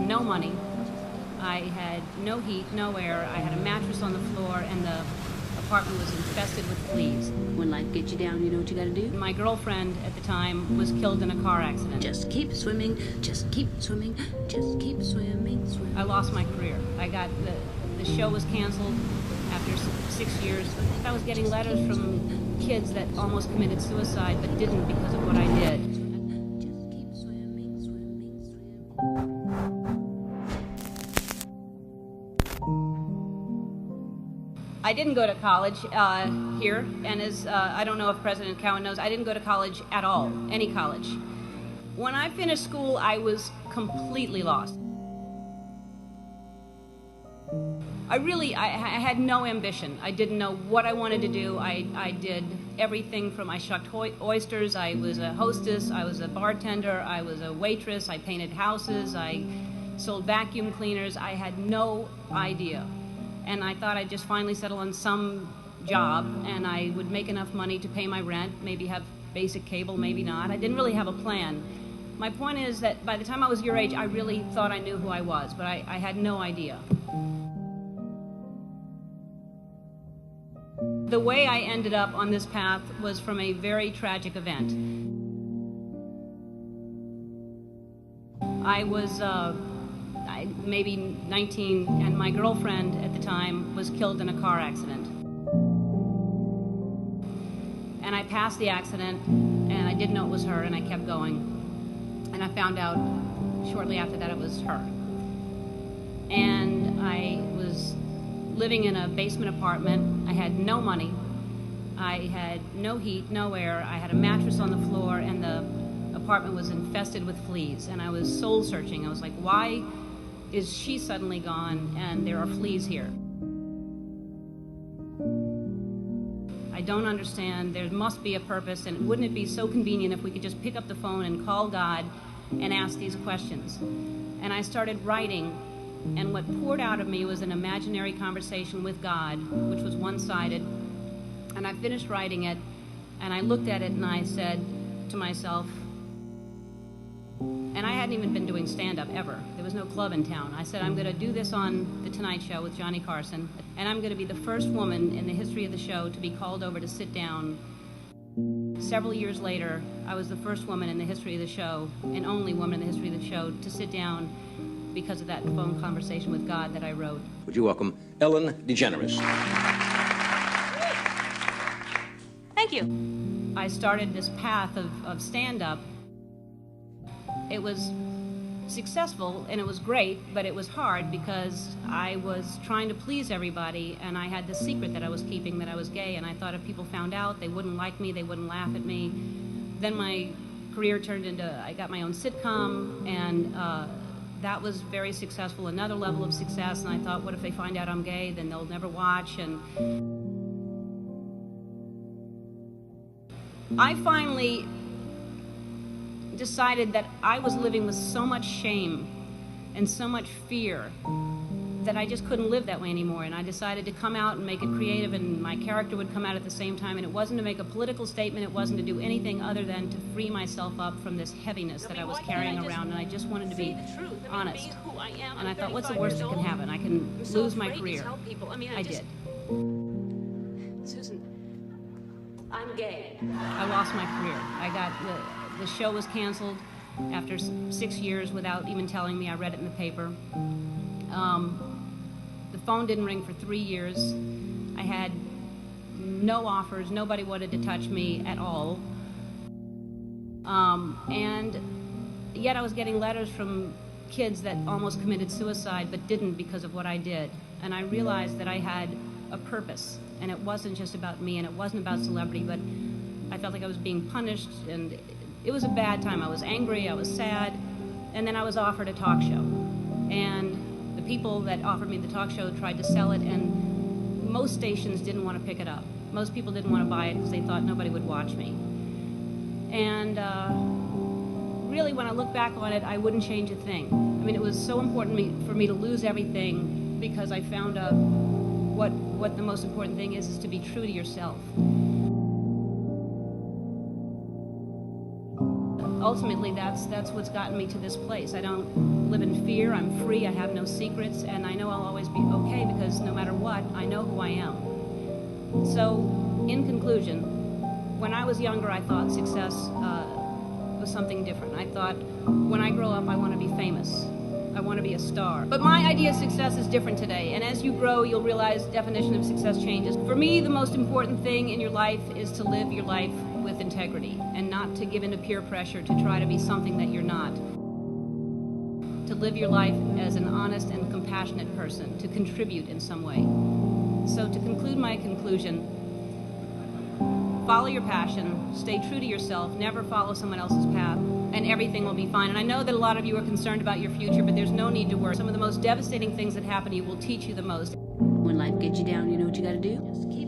no money. I had no heat, no air. I had a mattress on the floor, and the apartment was infested with fleas. When life gets you down, you know what you gotta do? My girlfriend at the time was killed in a car accident. Just keep swimming, just keep swimming, just keep swimming, swimming. I lost my career. The show was canceled after 6 years. I was getting letters from kids that almost committed suicide but didn't because of what I did. Just keep swimming, swimming, swimming. I didn't go to college here, and as I don't know if President Cowan knows, I didn't go to college at all, any college. When I finished school, I was completely lost. I had no ambition. I didn't know what I wanted to do. I did everything from I shucked oysters, I was a hostess, I was a bartender, I was a waitress, I painted houses, I sold vacuum cleaners. I had no idea. And I thought I'd just finally settle on some job and I would make enough money to pay my rent, maybe have basic cable, maybe not. I didn't really have a plan. My point is that by the time I was your age, I really thought I knew who I was, but I had no idea. The way I ended up on this path was from a very tragic event. I was maybe 19, and my girlfriend at the time was killed in a car accident. And I passed the accident, and I didn't know it was her, and I kept going. And I found out shortly after that it was her. And I was living in a basement apartment. I had no money. I had no heat, no air. I had a mattress on the floor, and the apartment was infested with fleas. And I was soul searching. I was like, why is she suddenly gone and there are fleas here? I don't understand. There must be a purpose, and wouldn't it be so convenient if we could just pick up the phone and call God and ask these questions? And I started writing, and what poured out of me was an imaginary conversation with God, which was one-sided. And I finished writing it, and I looked at it and I said to myself, and I hadn't even been doing stand-up ever. There was no club in town. I said, I'm going to do this on The Tonight Show with Johnny Carson, and I'm going to be the first woman in the history of the show to be called over to sit down. Several years later, I was the first woman in the history of the show, and only woman in the history of the show, to sit down because of that phone conversation with God that I wrote. Would you welcome Ellen Degeneres? Thank you. I started this path of stand-up. It was successful and it was great, but it was hard because I was trying to please everybody, and I had this secret that I was keeping, that I was gay, and I thought if people found out, they wouldn't like me, they wouldn't laugh at me. Then my career turned into, I got my own sitcom, and that was very successful, another level of success, and I thought, what if they find out I'm gay, then they'll never watch. And I finally decided that I was living with so much shame and so much fear that I just couldn't live that way anymore. And I decided to come out and make it creative, and my character would come out at the same time. And it wasn't to make a political statement. It wasn't to do anything other than to free myself up from this heaviness that I was carrying around. And I just wanted to be honest. And I thought, what's the worst that can happen? I can lose my career. I did. Susan, I'm gay. I lost my career. The show was canceled after 6 years without even telling me. I read it in the paper. The phone didn't ring for 3 years. I had no offers. Nobody wanted to touch me at all. And yet I was getting letters from kids that almost committed suicide but didn't because of what I did. And I realized that I had a purpose, and it wasn't just about me, and it wasn't about celebrity, but I felt like I was being punished, and it was a bad time. I was angry, I was sad, and then I was offered a talk show. And the people that offered me the talk show tried to sell it, and most stations didn't want to pick it up. Most people didn't want to buy it because they thought nobody would watch me. And really, when I look back on it, I wouldn't change a thing. I mean, it was so important for me to lose everything because I found out what the most important thing is to be true to yourself. ultimately, that's what's gotten me to this place. I don't live in fear. I'm free. I have no secrets, and I know I'll always be okay because no matter what, I know who I am. So, in conclusion, when I was younger, I thought success was something different. I thought, when I grow up, I want to be famous. I want to be a star. But my idea of success is different today, and as you grow, you'll realize definition of success changes. For me, the most important thing in your life is to live your life with integrity and not to give in to peer pressure to try to be something that you're not. To live your life as an honest and compassionate person, to contribute in some way. So to conclude my conclusion, follow your passion, stay true to yourself, never follow someone else's path, and everything will be fine. And I know that a lot of you are concerned about your future, but there's no need to worry. Some of the most devastating things that happen to you will teach you the most. When life gets you down, you know what you gotta do? Just keep